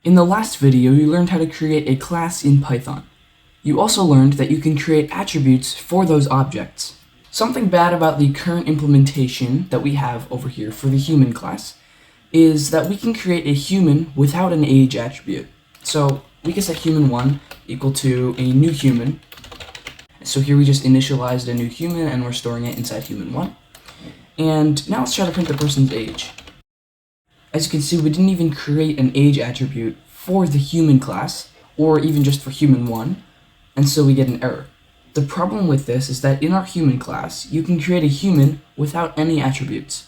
In the last video, you learned how to create a class in Python. You also learned that you can create attributes for those objects. Something bad about the current implementation that we have over here for the human class is that we can create a human without an age attribute. So we can set human1 equal to a new human. So here we just initialized a new human and we're storing it inside human1. And now let's try to print the person's age. As you can see, we didn't even create an age attribute for the human class, or even just for human1, and so we get an error. The problem with this is that in our human class, you can create a human without any attributes.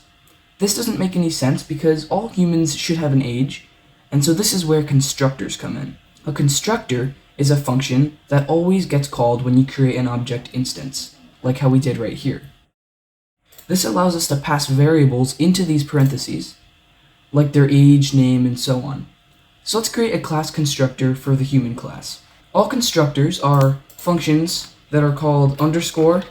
This doesn't make any sense because all humans should have an age, and so this is where constructors come in. A constructor is a function that always gets called when you create an object instance, like how we did right here. This allows us to pass variables into these parentheses, like their age, name, and so on. So let's create a class constructor for the human class. All constructors are functions that are called underscore,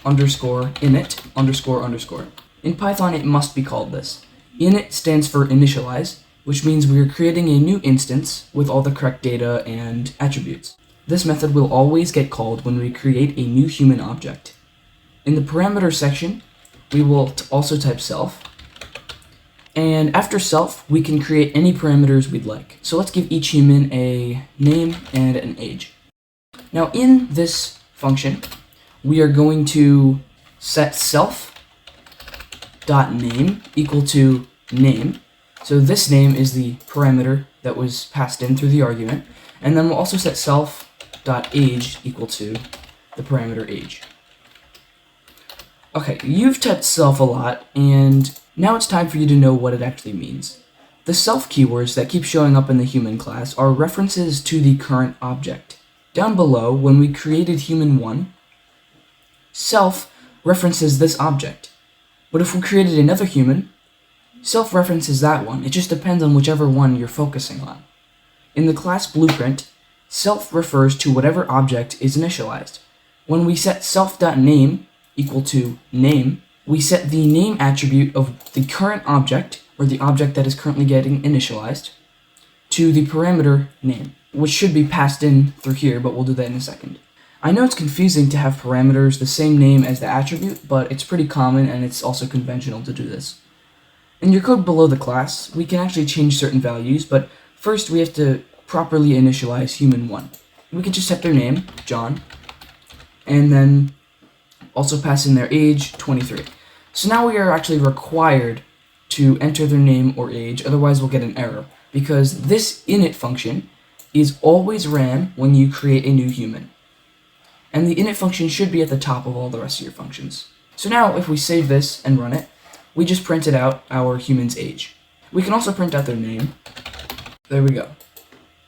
underscore, init, underscore, underscore. In Python, it must be called this. Init stands for initialize, which means we are creating a new instance with all the correct data and attributes. This method will always get called when we create a new human object. In the parameter section, we will also type self, and after self, we can create any parameters we'd like. So let's give each human a name and an age. Now in this function, we are going to set self.name equal to name. So this name is the parameter that was passed in through the argument. And then we'll also set self.age equal to the parameter age. Okay, you've typed self a lot, and now it's time for you to know what it actually means. The self keywords that keep showing up in the human class are references to the current object. Down below, when we created human1, self references this object. But if we created another human, self references that one. It just depends on whichever one you're focusing on. In the class blueprint, self refers to whatever object is initialized. When we set self.name equal to name, we set the name attribute of the current object, or the object that is currently getting initialized, to the parameter name, which should be passed in through here, but we'll do that in a second. I know it's confusing to have parameters the same name as the attribute, but it's pretty common and it's also conventional to do this. In your code below the class, we can actually change certain values, but first we have to properly initialize human1. We can just set their name, John, and then also pass in their age, 23. So now we are actually required to enter their name or age, otherwise we'll get an error, because this init function is always ran when you create a new human. And the init function should be at the top of all the rest of your functions. So now if we save this and run it, we just printed out our human's age. We can also print out their name. There we go,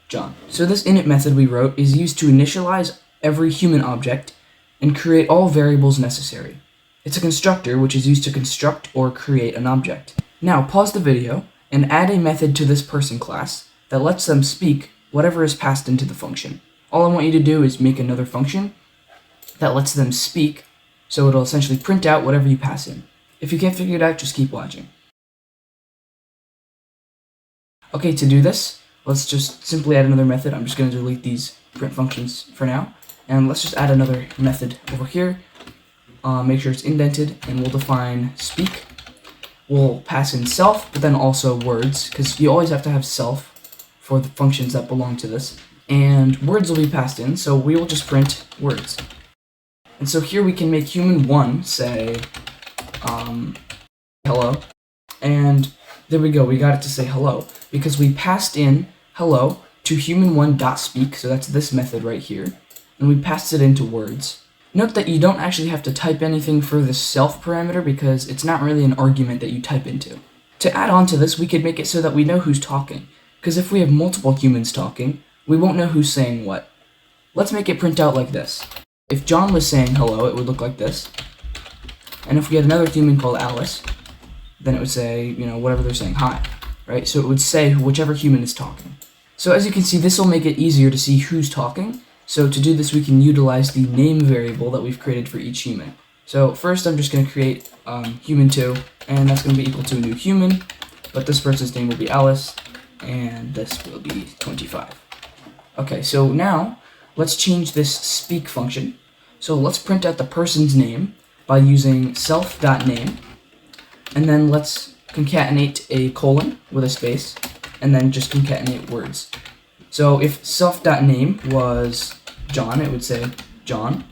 John. So this init method we wrote is used to initialize every human object and create all variables necessary. It's a constructor which is used to construct or create an object. Now pause the video and add a method to this person class that lets them speak whatever is passed into the function. All I want you to do is make another function that lets them speak, so it'll essentially print out whatever you pass in. If you can't figure it out, just keep watching. Okay, to do this, let's just simply add another method. I'm just going to delete these print functions for now. And let's just add another method over here. Make sure it's indented, and we'll define speak. We'll pass in self, but then also words, because you always have to have self for the functions that belong to this. And words will be passed in, so we will just print words. And so here we can make human1 say, hello. And there we go, we got it to say hello, because we passed in hello to human1.speak, so that's this method right here. And we passed it into words. Note that you don't actually have to type anything for the self parameter because it's not really an argument that you type into. To add on to this, we could make it so that we know who's talking, because if we have multiple humans talking, we won't know who's saying what. Let's make it print out like this. If John was saying hello, it would look like this. And if we had another human called Alice, then it would say, whatever they're saying, hi, right? So it would say whichever human is talking. So as you can see, this will make it easier to see who's talking. So to do this, we can utilize the name variable that we've created for each human. So first, I'm just going to create human2, and that's going to be equal to a new human, but this person's name will be Alice, and this will be 25. Okay, so now let's change this speak function. So let's print out the person's name by using self.name, and then let's concatenate a colon with a space, and then just concatenate words. So if self.name was John, it would say John,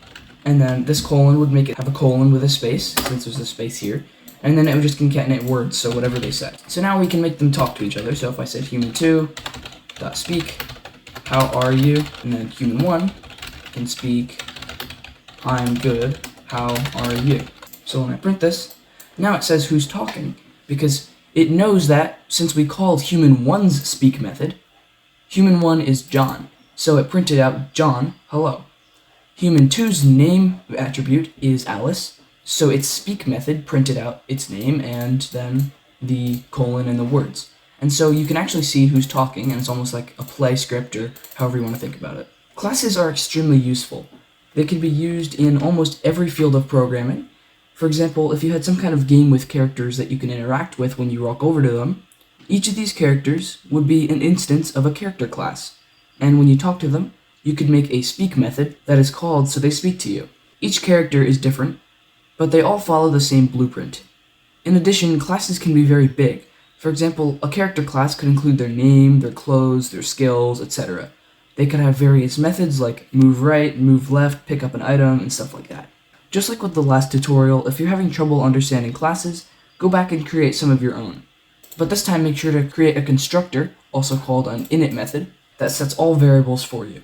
and then this colon would make it have a colon with a space, since there's a space here, and then it would just concatenate words, so whatever they said. So now we can make them talk to each other. So if I said human2.speak, how are you? And then human1 can speak, I'm good, how are you? So when I print this, now it says who's talking, because it knows that since we called human1's speak method, human1 is John, so it printed out John, hello. Human2's name attribute is Alice, so its speak method printed out its name and then the colon and the words. And so you can actually see who's talking, and it's almost like a play script or however you want to think about it. Classes are extremely useful. They can be used in almost every field of programming. For example, if you had some kind of game with characters that you can interact with when you walk over to them, each of these characters would be an instance of a character class. And when you talk to them, you could make a speak method that is called so they speak to you. Each character is different, but they all follow the same blueprint. In addition, classes can be very big. For example, a character class could include their name, their clothes, their skills, etc. They could have various methods like move right, move left, pick up an item, and stuff like that. Just like with the last tutorial, if you're having trouble understanding classes, go back and create some of your own. But this time make sure to create a constructor, also called an init method, that sets all variables for you.